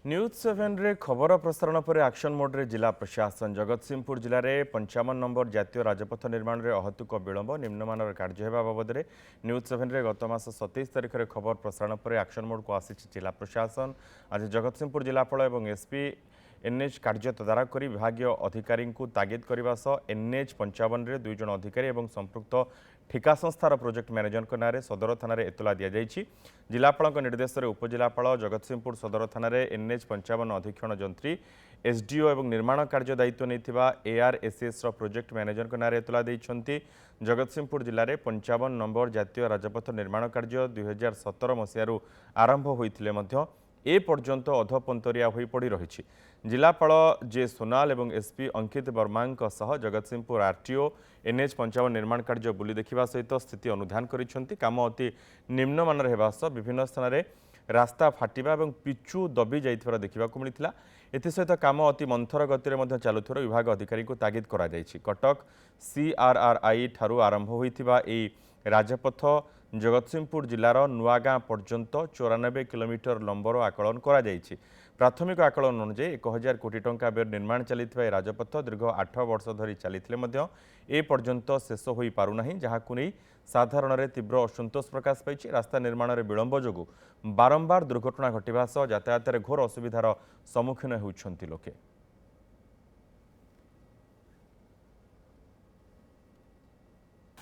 News 7 रे खबर प्रसारण पर एक्शन मोड रे जिला प्रशासन जगतसिंहपुर जिले में 55 नंबर जातीय राजपथ निर्माण में अहतुक विलंब निम्नमानर कार्य होगा बाबद न्यूज 7 रे गत मास 27 तारिख में खबर प्रसारण पर एक्शन मोड को आसी जिला प्रशासन आज जगतसिंहपुर जिलापाल और एसपी एनएच कार्य तदारख कर विभाग अधिकारी तागिद करने सह एनएच 55 रे 2 जन अधिकारी और संपृक्त ठिका संस्थार प्रोजेक्ट मैनेजर नाँ सदर थाना एतला दि जाएगी। जिलापाल निर्देश में उपजिलापाल जगतसिंहपुर सदर थाना एनएच 55 अधीक्षण जंत्री एसडीओ और निर्माण कार्य दायित्व नहीं एआरएसएस प्रोजेक्ट मैनेजर नाँ एतला देइछंती। जगतसिंहपुर जिले में 55 नंबर जातीय राजपथ निर्माण कार्य 2017 मसीह आरंभ होते ए पर्यंत अधपंतरिया हो पड़ रही। जिलापाल जे सोनाल और एसपी अंकित वर्मा सह जगतसिंहपुर आरटीओ एनएच 55 निर्माण कार्य बुली देखा सहित स्थिति अनुधान करिसेंती। काम अति निम्नमानर हेबा सह विभिन्न स्थान में रास्ता फाटिबा और पिचु दबी जाइथिबार देखिबाकु मिलिथिला। एथिसहित काम अति मंथर गति में चलुथिबार विभाग अधिकारी को तागिद करा जायछि। कटक सीआरआरआई ठारू आरंभ होइथिबा एई राजपथ जगतसिंहपुर जिलार नुआगाँ पर्यंत 94 किलोमीटर लंबर आकलन करा जायछि। प्राथमिक आकलन अनुसार 1000 कोटी टंका व्यय निर्माण चलिथिबा ए राजपथ दीर्घ 8 वर्ष धरी चलिथिले मध्य ए पर्यंत शेष होई पारुनाही, जहाकु नै साधारण तीव्र असंतोष प्रकाश पाई। रास्ता निर्माण में विलंब जोगु बारंबार दुर्घटना घटवा सह यातायात घोर असुविधार सम्मुखीन होउछंती लोके।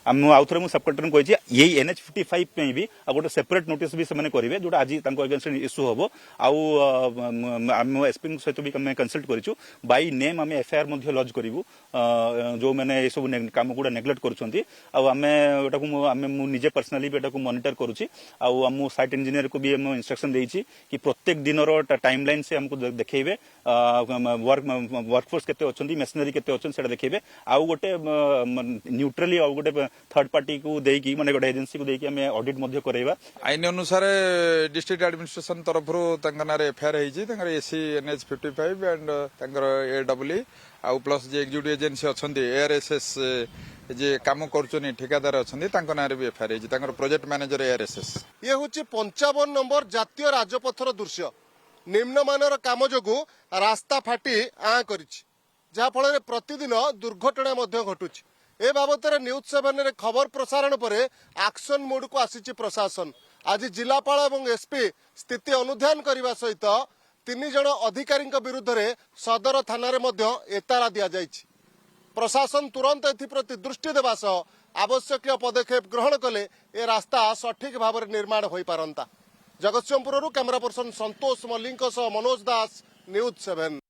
आउ थे सब कलेक्टर को यही NH 55 पे भी गोटे सेपरेट नोटिस भी से करेंगे जोटा आज अगेंस्ट इश्यू हम आम एसपी सहित भी कंसल्ट करूँ बाय नेम आम एफआईआर लॉन्च करूँ जो मैंने ये सब कम गुड़ा नेग्लेक्ट करें निजे पर्सनाली भी मॉनिटर करुँची आम साइट इंजीनियर को भी इंस्ट्रक्शन देती कि प्रत्येक दिन टाइम लाइन से हमको देखेबे वर्कफोर्स केते अछंती मेशनरी केते अछंती सेटा देखेबे आउ गोटे न्यूट्रली आउ गोटे थर्ड पार्टी को देकी माने गोटे एजेंसी को देकी हमें ऑडिट मध्य करैबा। आईन अनुसार डिस्ट्रिक्ट एडमिनिस्ट्रेशन तरफ एफआईआर होती एसी NH 55 एंड AWE आउ प्लस जे एग्जीक्यूटिव एजेंसी अछंती ARSS जे काम करछनी ठेकेदार अछंती तांको नारे भी एफआईआर होती प्रोजेक्ट मैनेजर ARSS। ये होची 55 नंबर जातीय राजपथर दृश्य निम्नमानर काम जोगु रास्ता फाटी आ करिछि जहा फल प्रतिदिन दुर्घटना मध्य घटुछि। ए बाबद न्यूज 7 रे खबर प्रसारण पर एक्शन मोड को आसी प्रशासन आज जिलापाल और एसपी स्थिति अनुधान करने सहित 3 जन अधिकारी विरुद्ध रे सदर थाना एतारा दि जाइछि। प्रशासन तुरंत एप्रति दृष्टि देवा सह आवश्यक पदक्षेप ग्रहण कले ए रास्ता सठिक भाव में निर्माण हो पारंता। जगतसिंहपुर कैमरा पर्सन संतोष मल्लिक मनोज दास न्यूज 7।